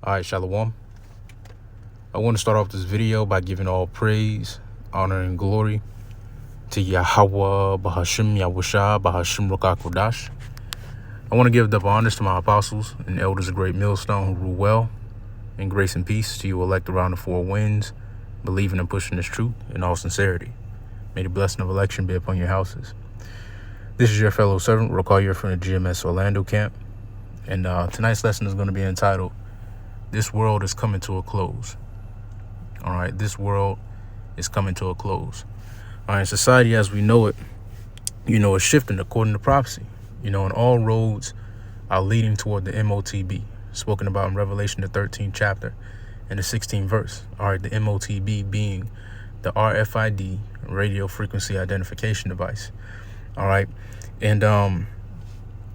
All right, Shalom. I want to start off this video by giving all praise, honor, and glory to Yahweh, Bahashim Yahusha, Bahashim Ruach. I want to give double honors to my apostles and elders of Great Millstone who rule well, and grace and peace to you elect around the four winds, believing and pushing this truth in all sincerity. May the blessing of election be upon your houses. This is your fellow servant, Rokayer from the GMS Orlando camp, and tonight's lesson is going to be entitled, This World is Coming to a Close. All right, this world is coming to a close. All right, society as we know it, is shifting according to prophecy. And all roads are leading toward the M.O.T.B, spoken about in Revelation, the 13th chapter and the 16th verse. All right, the M.O.T.B being the RFID, radio frequency identification device. All right, and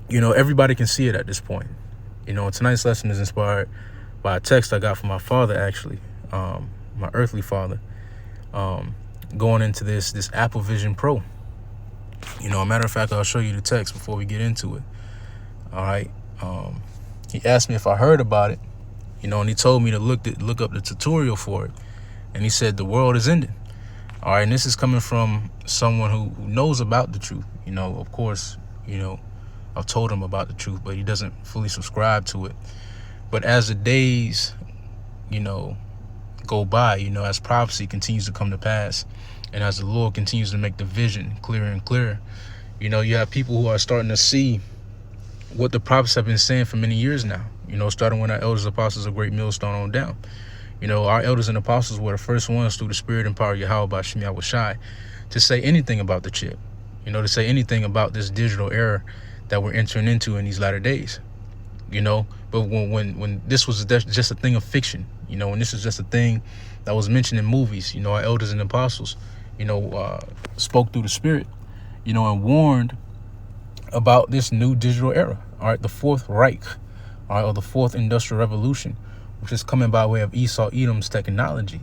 everybody can see it at this point. Tonight's lesson is inspired by a text I got from my father, actually, my earthly father, going into this Apple Vision Pro. A matter of fact, I'll show you the text before we get into it. All right. He asked me if I heard about it, and he told me to look up the tutorial for it. And he said the world is ending. All right. And this is coming from someone who knows about the truth. Of course, I've told him about the truth, but he doesn't fully subscribe to it. But as the days, go by, as prophecy continues to come to pass, and as the Lord continues to make the vision clearer and clearer, you have people who are starting to see what the prophets have been saying for many years now, starting when our elders apostles of Great Millstone on down. Our elders and apostles were the first ones through the spirit and power of Yahweh by Shem Yahushai to say anything about the chip, to say anything about this digital era that we're entering into in these latter days. But when this was just a thing of fiction, when this was just a thing that was mentioned in movies, our elders and apostles, spoke through the spirit, and warned about this new digital era. All right, the Fourth Reich, all right, or the Fourth Industrial Revolution, which is coming by way of Esau Edom's technology.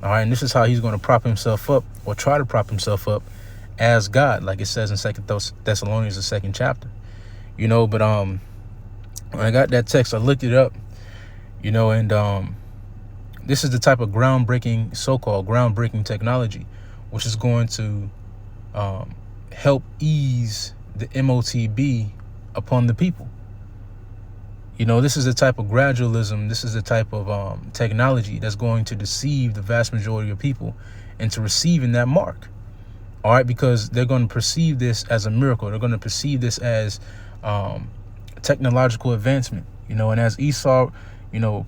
All right, and this is how he's going to prop himself up, or try to prop himself up as God, like it says in 2 Thessalonians, the 2nd chapter. But when I got that text, I looked it up, and this is the type of so-called groundbreaking technology, which is going to help ease the M.O.T.B upon the people. This is the type of gradualism, this is the type of technology that's going to deceive the vast majority of people into receiving that mark. All right, because they're going to perceive this as a miracle. They're going to perceive this as technological advancement, and as Esau,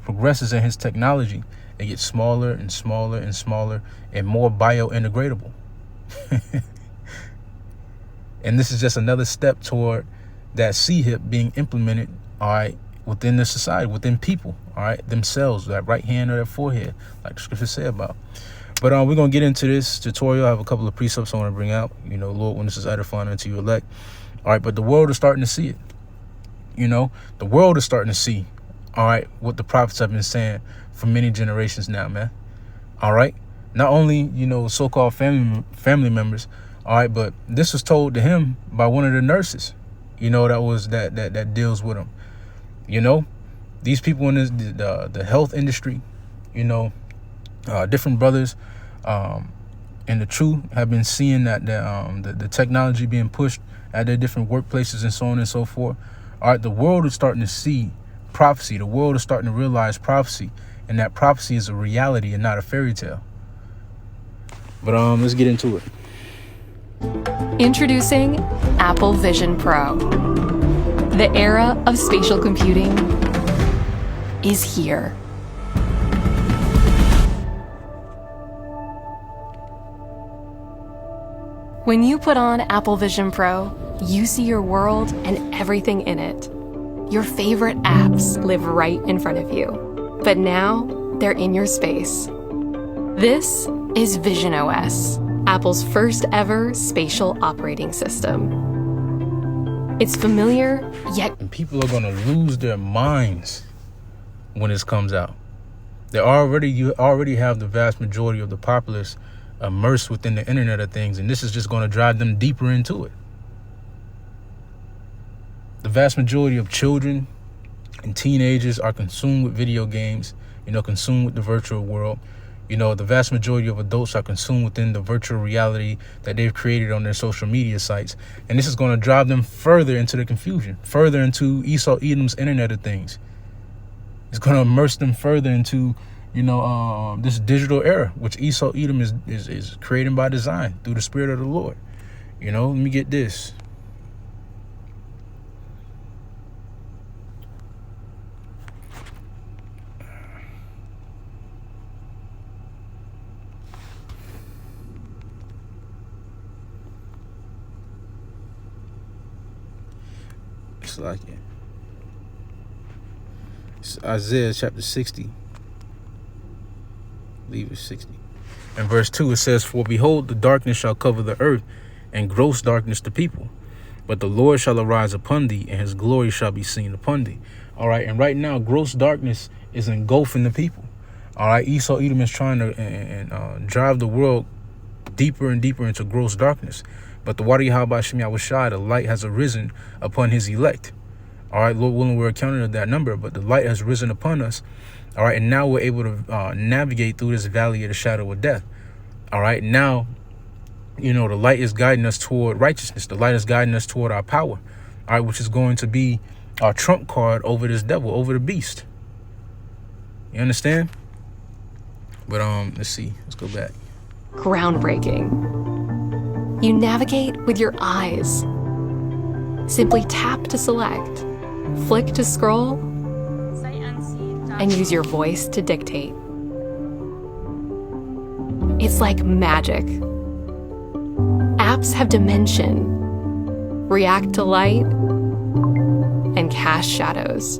progresses in his technology, it gets smaller and smaller and smaller and more biointegratable. And this is just another step toward that C-hip being implemented, all right, within the society, within people, all right, themselves, that right hand or that forehead, like the scriptures say about. But we're going to get into this tutorial. I have a couple of precepts I want to bring out, Lord, when this is edifying unto you elect. All right, but the world is starting to see it. The world is starting to see, all right, what the prophets have been saying for many generations now, man. All right. Not only, so-called family members, all right, but this was told to him by one of the nurses, that deals with him. These people in the health industry, different brothers in the truth have been seeing that the technology being pushed at their different workplaces and so on and so forth. All right, the world is starting to see prophecy. The world is starting to realize prophecy, and that prophecy is a reality and not a fairy tale. But let's get into it. Introducing Apple Vision Pro. The era of spatial computing is here. When you put on Apple Vision Pro, you see your world and everything in it. Your favorite apps live right in front of you, but now they're in your space. This is Vision OS, Apple's first ever spatial operating system. It's familiar, yet... And people are going to lose their minds when this comes out. You already have the vast majority of the populace immersed within the Internet of Things, and this is just going to drive them deeper into it. The vast majority of children, and teenagers are consumed with video games, consumed with the virtual world. The vast majority of adults are consumed within the virtual reality that they've created on their social media sites. And this is going to drive them further into the confusion, further into Esau Edom's Internet of Things. It's going to immerse them further into, this digital era, which Esau Edom is creating by design through the Spirit of the Lord. Let me get this. It's like it. It's Isaiah chapter 60. I believe it's 60. In verse 2 it says, "For behold, the darkness shall cover the earth, and gross darkness the people. But the Lord shall arise upon thee, and his glory shall be seen upon thee." All right, and right now, gross darkness is engulfing the people. All right, Esau Edom is trying to drive the world deeper and deeper into gross darkness. But the Wadi Yahweh Shem Yahushai, the light has arisen upon his elect. All right, Lord willing, we're accounting of that number, but the light has risen upon us. All right, and now we're able to navigate through this valley of the shadow of death. All right, now, the light is guiding us toward righteousness. The light is guiding us toward our power, all right, which is going to be our trump card over this devil, over the beast. You understand? But let's see. Let's go back. Groundbreaking. You navigate with your eyes. Simply tap to select, flick to scroll, and use your voice to dictate. It's like magic. Apps have dimension, react to light, and cast shadows.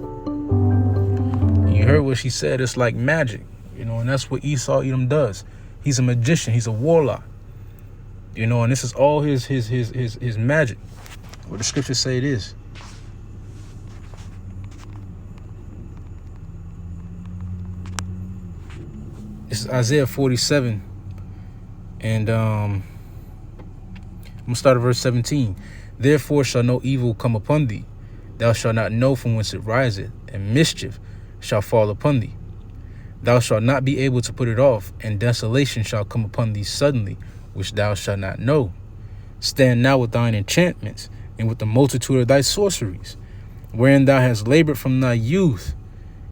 You heard what she said. It's like magic, and that's what Esau Edom does. He's a magician. He's a warlock, and this is all his magic. What the scriptures say it is. This is Isaiah 47. And I'm going to start at verse 17. "Therefore shall no evil come upon thee. Thou shalt not know from whence it riseth, and mischief shall fall upon thee. Thou shalt not be able to put it off, and desolation shall come upon thee suddenly, which thou shalt not know. Stand now with thine enchantments, and with the multitude of thy sorceries, wherein thou hast labored from thy youth.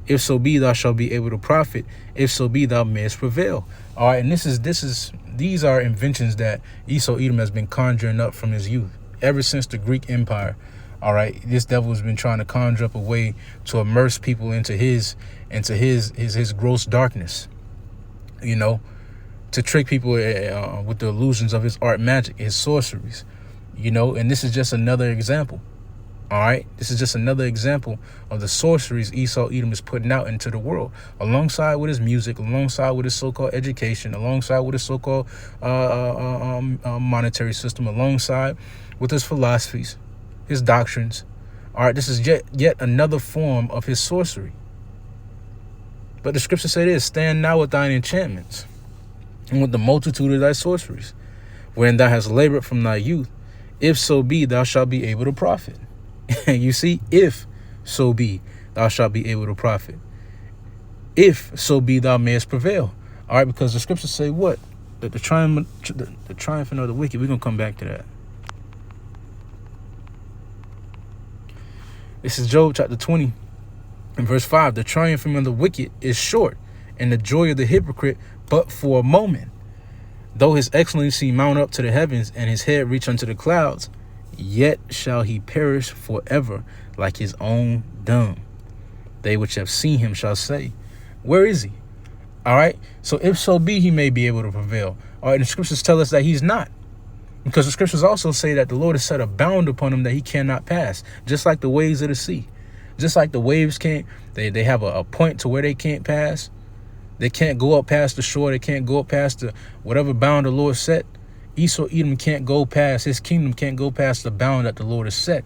If so be thou shalt be able to profit, if so be thou mayest prevail." All right, and these are inventions that Esau Edom has been conjuring up from his youth, ever since the Greek Empire. All right, this devil has been trying to conjure up a way to immerse people into his gross darkness, to trick people with the illusions of his art magic, his sorceries, and this is just another example. All right, this is just another example of the sorceries Esau Edom is putting out into the world, alongside with his music, alongside with his so-called education, alongside with his so-called monetary system, alongside with his philosophies, his doctrines. All right, this is yet another form of his sorcery. But the scripture say this: "Stand now with thine enchantments, and with the multitude of thy sorceries, wherein thou hast labored from thy youth. If so be thou shalt be able to profit." You see, if so be thou shalt be able to profit. If so be thou mayest prevail. All right, because the scriptures say what? That the triumphant of the wicked. We're going to come back to that. This is Job chapter 20 and verse 5. "The triumphing of the wicked is short, and the joy of the hypocrite but for a moment. Though his excellency mount up to the heavens, and his head reach unto the clouds, yet shall he perish forever like his own dung. They which have seen him shall say, where is he?" All right. So if so be he may be able to prevail. All right. The scriptures tell us that he's not. Because the scriptures also say that the Lord has set a bound upon him that he cannot pass, just like the waves of the sea. Just like the waves can't, they have a point to where they can't pass. They can't go up past the shore. They can't go up past the whatever bound the Lord set. Esau Edom can't go past, his kingdom can't go past the bound that the Lord has set.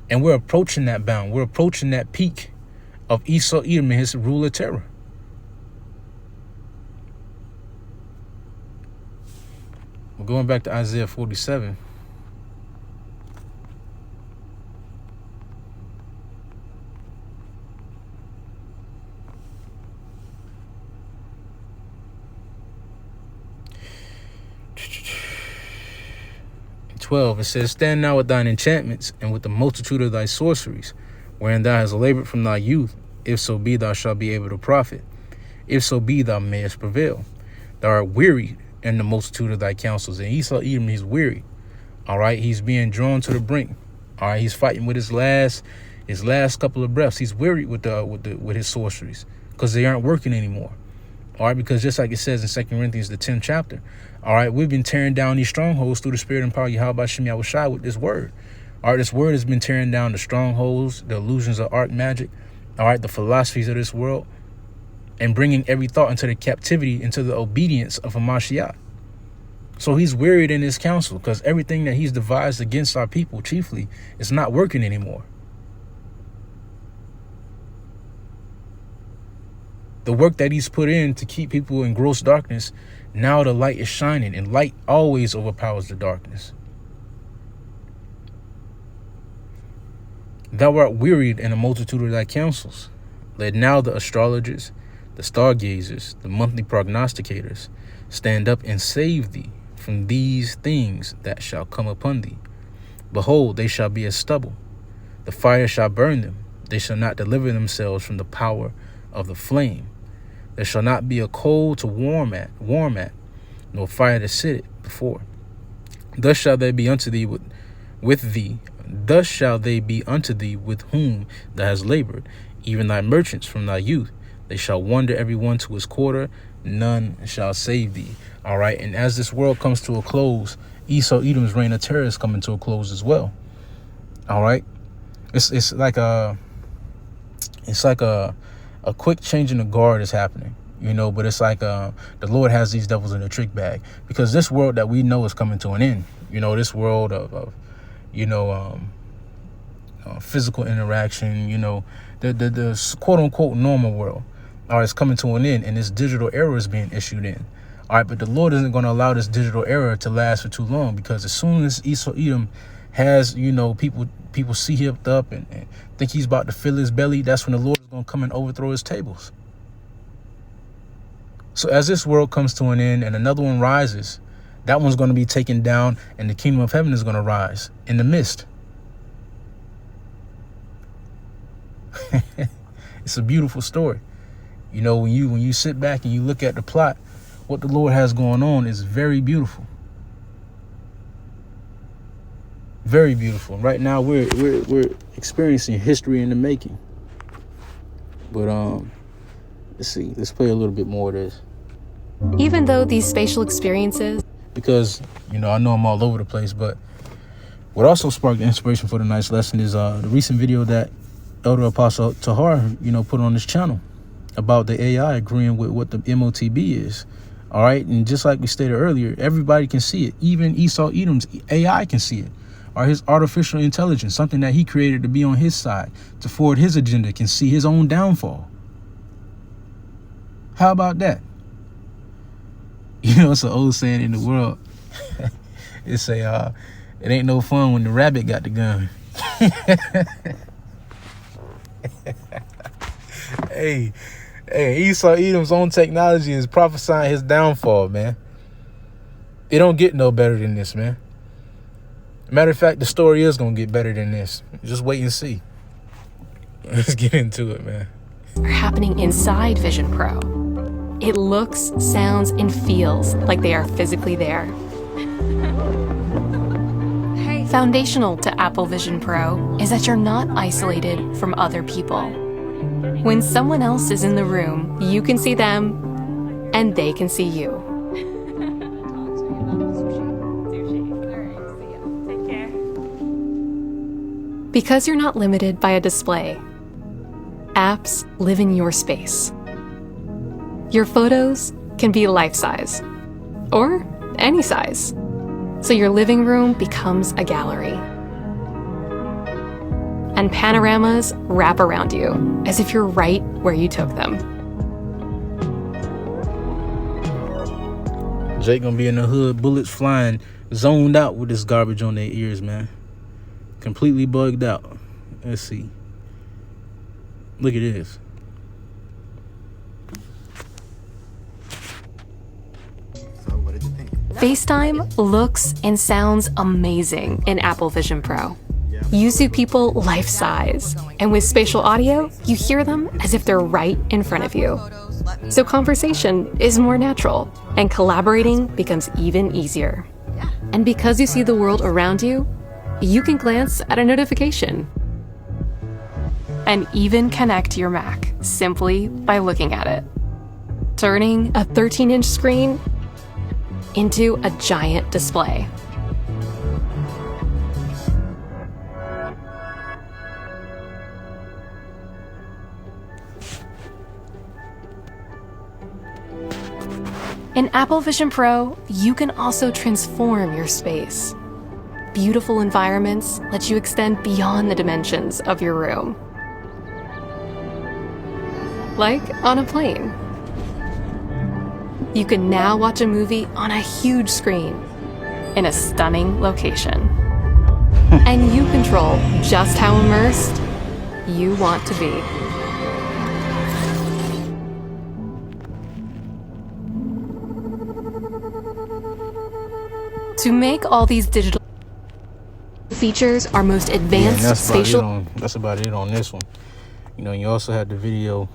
And we're approaching that bound. We're approaching that peak of Esau Edom and his rule of terror. We're going back to Isaiah 47. . 12, it says, stand now with thine enchantments and with the multitude of thy sorceries, wherein thou hast labored from thy youth, if so be thou shalt be able to profit, if so be thou mayest prevail. Thou art weary in the multitude of thy counsels. And Esau Edom, he's weary. All right, he's being drawn to the brink. All right, he's fighting with his last couple of breaths. He's weary with his sorceries because they aren't working anymore. All right, because just like it says in 2 Corinthians, the 10th chapter, all right, we've been tearing down these strongholds through the spirit and power of Yahweh Shem Yahushai with this word. All right, this word has been tearing down the strongholds, the illusions of art magic, all right, the philosophies of this world, and bringing every thought into the captivity, into the obedience of a Mashiach. So he's wearied in his counsel because everything that he's devised against our people, chiefly, is not working anymore. The work that he's put in to keep people in gross darkness, now the light is shining, and light always overpowers the darkness. Thou art wearied in a multitude of thy counsels. Let now the astrologers, the stargazers, the monthly prognosticators stand up and save thee from these things that shall come upon thee. Behold, they shall be as stubble. The fire shall burn them. They shall not deliver themselves from the power of the flame. There shall not be a coal to warm at, nor fire to sit it before. Thus shall they be unto thee with thee. Thus shall they be unto thee with whom thou hast labored, even thy merchants from thy youth. They shall wander every one to his quarter. None shall save thee. All right. And as this world comes to a close, Esau Edom's reign of terror is coming to a close as well. All right. It's like a quick changing of guard is happening, you know, but it's like the Lord has these devils in a trick bag, because this world that we know is coming to an end. You know, this world of physical interaction, you know, the quote unquote normal world, all right, is coming to an end, and this digital era is being issued in. All right, but the Lord isn't going to allow this digital era to last for too long, because as soon as Esau Edom has, you know, people see hipped up and think he's about to fill his belly, that's when the Lord is going to come and overthrow his tables. So as this world comes to an end and another one rises, that one's going to be taken down, and the kingdom of heaven is going to rise in the midst. It's a beautiful story. You know, when you sit back and you look at the plot, what the Lord has going on is very beautiful. Very beautiful. Right now we're experiencing history in the making. But let's see. Let's play a little bit more of this. Even though these spatial experiences, Because, you know, I know I'm all over the place, but what also sparked the inspiration for tonight's lesson is the recent video that Elder Apostle Tahar, you know, put on his channel about the AI agreeing with what the M.O.T.B is. All right. And just like we stated earlier, everybody can see it. Even Esau Edom's AI can see it. Or his artificial intelligence, something that he created to be on his side, to forward his agenda, can see his own downfall. How about that? You know, it's an old saying in the world. It's it ain't no fun when the rabbit got the gun. Hey, Esau Edom's own technology is prophesying his downfall, man. It don't get no better than this, man. Matter of fact, the story is going to get better than this. Just wait and see. Let's get into it, man. are happening inside Vision Pro. It looks, sounds, and feels like they are physically there. Foundational to Apple Vision Pro is that you're not isolated from other people. When someone else is in the room, you can see them, and they can see you. Because you're not limited by a display, apps live in your space. Your photos can be life-size, or any size, so your living room becomes a gallery. And panoramas wrap around you as if you're right where you took them. Jake gonna be in the hood, bullets flying, zoned out with this garbage on their ears, man. Completely bugged out. Let's see. Look at this. So what did you think? FaceTime looks and sounds amazing in Apple Vision Pro. You see people life-size, and with spatial audio, you hear them as if they're right in front of you. So conversation is more natural, and collaborating becomes even easier. And because you see the world around you, you can glance at a notification and even connect your Mac simply by looking at it, turning a 13-inch screen into a giant display. In Apple Vision Pro, you can also transform your space. Beautiful environments let you extend beyond the dimensions of your room. Like on a plane. You can now watch a movie on a huge screen in a stunning location. And you control just how immersed you want to be. To make all these digital features our most advanced spatial... That's about it on this one. You know, you also had the video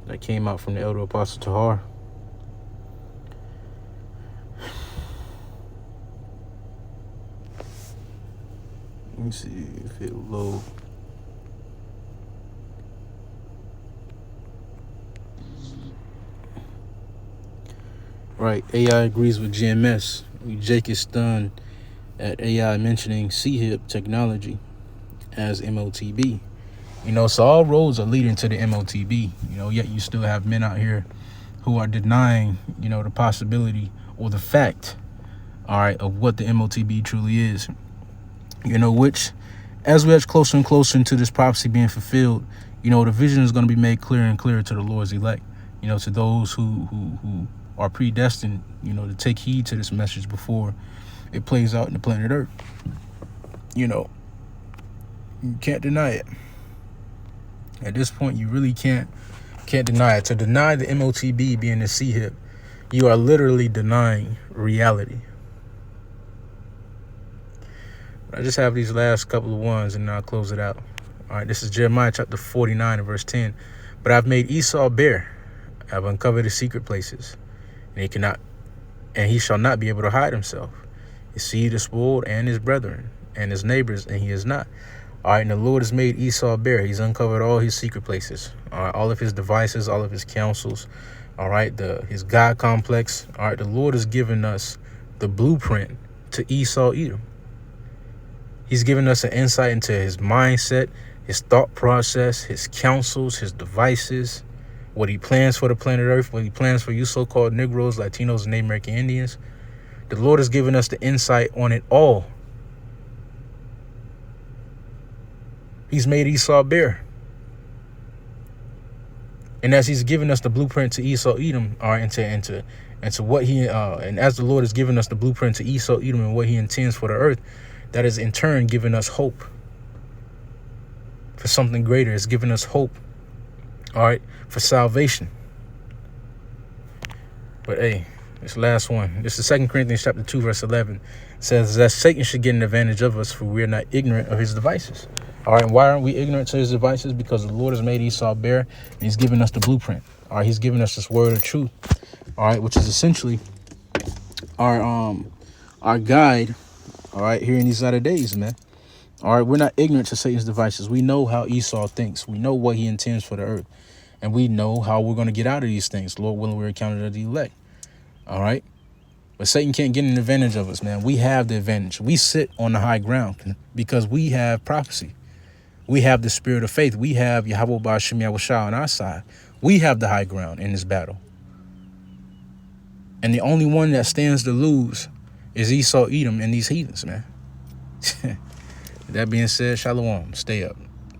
that came out from the Elder Apostle Tahar. Let me see if it'll load. Right, AI agrees with GMS. Jake is stunned at AI mentioning C-HIP technology as M.O.T.B. You know, so all roads are leading to the M.O.T.B. You know, yet you still have men out here who are denying, you know, the possibility or the fact, all right, of what the M.O.T.B. truly is. You know, which, as we edge closer and closer into this prophecy being fulfilled, you know, the vision is going to be made clearer and clearer to the Lord's elect. You know, to those who are predestined, you know, to take heed to this message before it plays out in the planet Earth. You know, you can't deny it. At this point, you really can't deny it. To deny the M.O.T.B. being the C-HIP, you are literally denying reality. I just have these last couple of ones and then I'll close it out. All right, this is Jeremiah chapter 49 and verse 10. But I've made Esau bare. I've uncovered his secret places. And he shall not be able to hide himself. His seed is spoiled, and his brethren, and his neighbors, and he is not. All right, and the Lord has made Esau bare. He's uncovered all his secret places. All right, all of his devices, all of his counsels. All right, his God complex. All right, the Lord has given us the blueprint to Esau Edom. He's given us an insight into his mindset, his thought process, his counsels, his devices, what he plans for the planet Earth, what he plans for you so-called Negroes, Latinos, and Native American Indians. The Lord has given us the insight on it all. He's made Esau bare. And as he's given us the blueprint to Esau Edom, or into what he and as the Lord has given us the blueprint to Esau Edom and what he intends for the earth, that is in turn given us hope for something greater. It's given us hope, all right, for salvation. But hey, this last one, this is 2 Corinthians chapter 2, verse 11. It says that Satan should get an advantage of us, for we are not ignorant of his devices. All right, and why aren't we ignorant to his devices? Because the Lord has made Esau bare, and he's given us the blueprint. All right, he's given us this word of truth, all right, which is essentially our guide, all right, here in these latter days, man. All right, we're not ignorant to Satan's devices. We know how Esau thinks. We know what he intends for the earth. And we know how we're going to get out of these things. Lord willing, we're counted as the elect. All right. But Satan can't get an advantage of us, man. We have the advantage. We sit on the high ground because we have prophecy. We have the spirit of faith. We have Yahweh Ba'Shem Yahushua on our side. We have the high ground in this battle. And the only one that stands to lose is Esau Edom and these heathens, man. That being said, shalom. Stay up.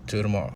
Till tomorrow.